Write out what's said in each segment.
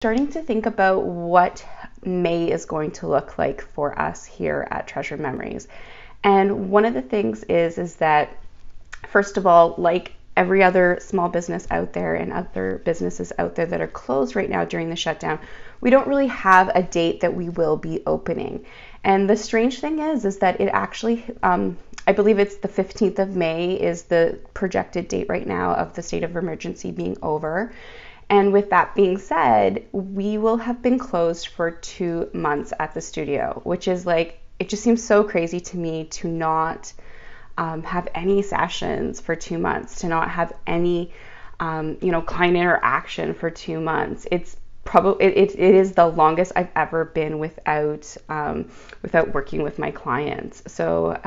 starting to think about what May is going to look like for us here at Treasure Memories. And one of the things is that, first of all, like every other small business out there and other businesses out there that are closed right now during the shutdown, we don't really have a date that we will be opening. And the strange thing is that it actually, I believe it's the 15th of May is the projected date right now of the state of emergency being over. And with that being said, we will have been closed for 2 months at the studio, which is like, it just seems so crazy to me to not have any sessions for 2 months, to not have any, client interaction for 2 months. It's probably, it is the longest I've ever been without working with my clients. So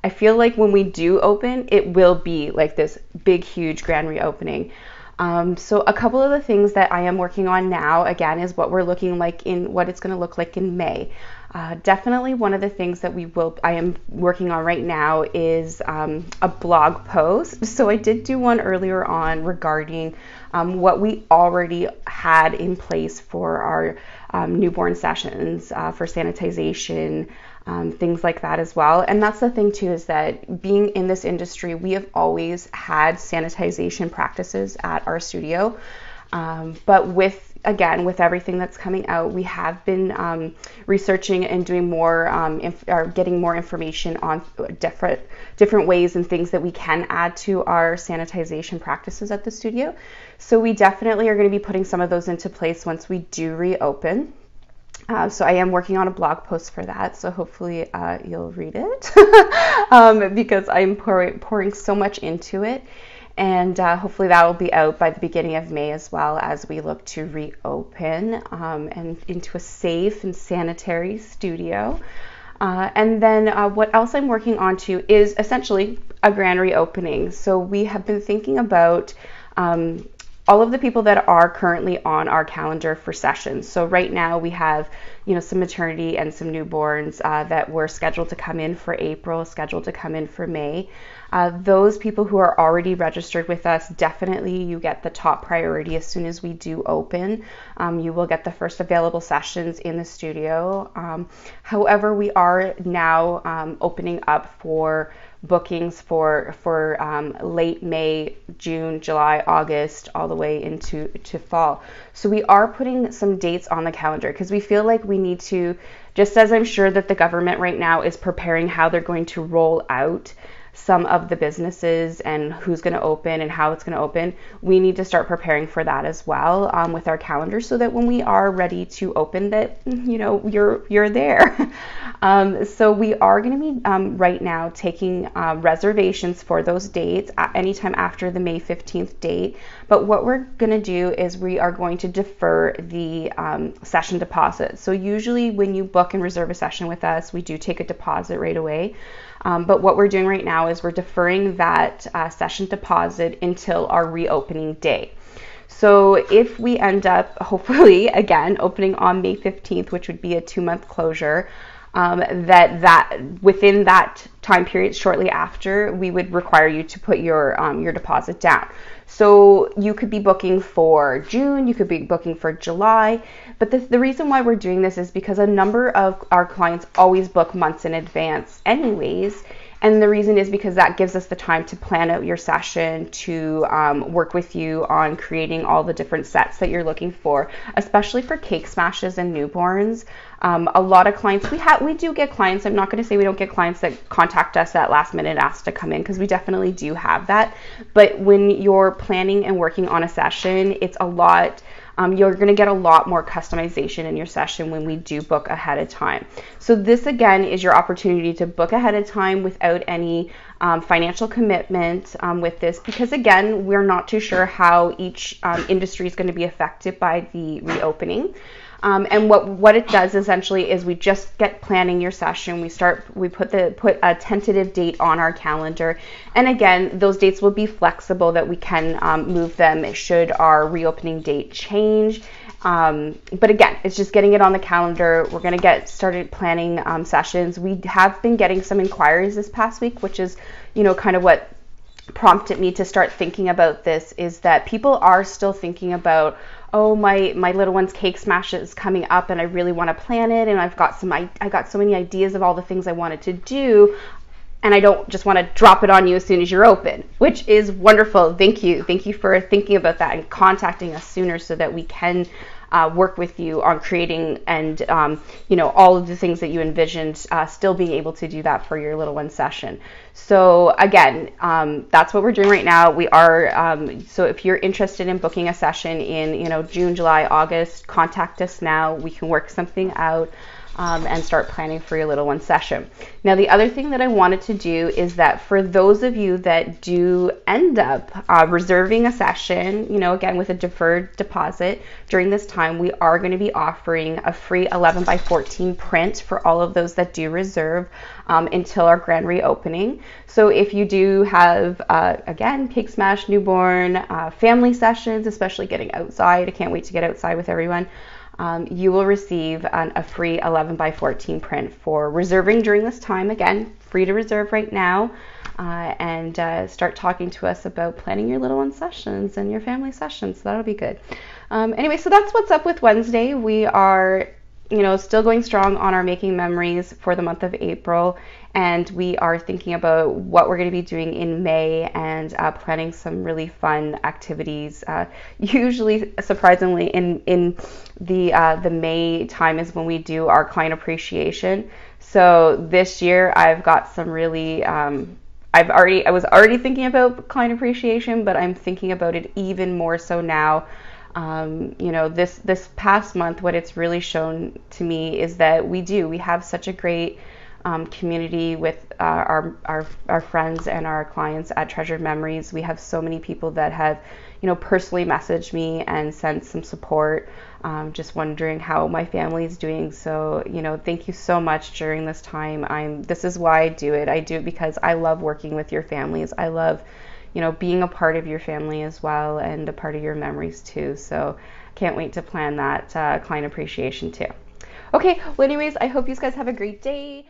I feel like when we do open, it will be like this big, huge grand reopening. So a couple of the things that I am working on now, again, is what it's going to look like in May. Definitely one of the things that I am working on right now is a blog post. So I did do one earlier on regarding what we already had in place for our newborn sessions, for sanitization, things like that as well. And that's the thing too, is that being in this industry, we have always had sanitization practices at our studio. But with everything that's coming out, we have been researching and doing more, or getting more information on different ways and things that we can add to our sanitization practices at the studio. So we definitely are going to be putting some of those into place once we do reopen. So I am working on a blog post for that, so hopefully you'll read it because I'm pouring so much into it. And hopefully that will be out by the beginning of May as well, as we look to reopen and into a safe and sanitary studio. And then what else I'm working on too is essentially a grand reopening. So we have been thinking about all of the people that are currently on our calendar for sessions. So right now we have, some maternity and some newborns that were scheduled to come in for April, scheduled to come in for May. Those people who are already registered with us, definitely you get the top priority as soon as we do open. You will get the first available sessions in the studio. However, we are now opening up for bookings for late May, June, July, August, all the way into fall. So we are putting some dates on the calendar because we feel like we need to, just as I'm sure that the government right now is preparing how they're going to roll out some of the businesses and who's going to open and how it's going to open, we need to start preparing for that as well with our calendar, so that when we are ready to open, that you're there. So we are going to be right now taking reservations for those dates anytime after the May 15th date. But what we're going to do is we are going to defer the session deposit. So usually when you book and reserve a session with us, we do take a deposit right away. But what we're doing right now is we're deferring that session deposit until our reopening day. So if we end up, hopefully, again, opening on May 15th, which would be a 2-month closure, that within that time period, shortly after, we would require you to put your deposit down. So you could be booking for June, you could be booking for July, but the reason why we're doing this is because a number of our clients always book months in advance anyways. And the reason is because that gives us the time to plan out your session, to work with you on creating all the different sets that you're looking for, especially for cake smashes and newborns. A lot of clients, we do get clients, I'm not going to say we don't get clients that contact us at last minute and ask to come in, because we definitely do have that. But when you're planning and working on a session, it's a lot. You're going to get a lot more customization in your session when we do book ahead of time. So this again is your opportunity to book ahead of time without any financial commitment with this, because again, we're not too sure how each industry is going to be affected by the reopening. And what it does essentially is we just get planning your session. We put a tentative date on our calendar, and again, those dates will be flexible, that we can move them should our reopening date change. But again, it's just getting it on the calendar. We're going to get started planning sessions. We have been getting some inquiries this past week, which is kind of what prompted me to start thinking about this, is that people are still thinking about, oh, my little one's cake smash is coming up and I really want to plan it, and I got so many ideas of all the things I wanted to do, and I don't just want to drop it on you as soon as you're open, which is wonderful. Thank you for thinking about that and contacting us sooner so that we can work with you on creating and all of the things that you envisioned, still being able to do that for your little one session. So again, that's what we're doing right now. We are so if you're interested in booking a session in June, July, August, contact us now. We can work something out. And start planning for your little one session. Now, the other thing that I wanted to do is that for those of you that do end up reserving a session, again with a deferred deposit during this time, we are going to be offering a free 11 by 14 print for all of those that do reserve until our grand reopening. So if you do have, again, Cake Smash, newborn, family sessions, especially getting outside, I can't wait to get outside with everyone, you will receive a free 11 by 14 print for reserving during this time. Again, free to reserve right now, and start talking to us about planning your little one sessions and your family sessions. So that'll be good. Anyway, so that's what's up with Wednesday. We are still going strong on our making memories for the month of April, and we are thinking about what we're going to be doing in May and planning some really fun activities. Usually, surprisingly, in the May time is when we do our client appreciation. So this year, I've got some really I was already thinking about client appreciation, but I'm thinking about it even more so now. This past month, what it's really shown to me is that we have such a great community with our friends and our clients at Treasured Memories. We have so many people that have, personally messaged me and sent some support, just wondering how my family is doing. So, thank you so much during this time. This is why I do it. I do it because I love working with your families. I love being a part of your family as well and a part of your memories too. So can't wait to plan that client appreciation too. Okay, well anyways, I hope you guys have a great day.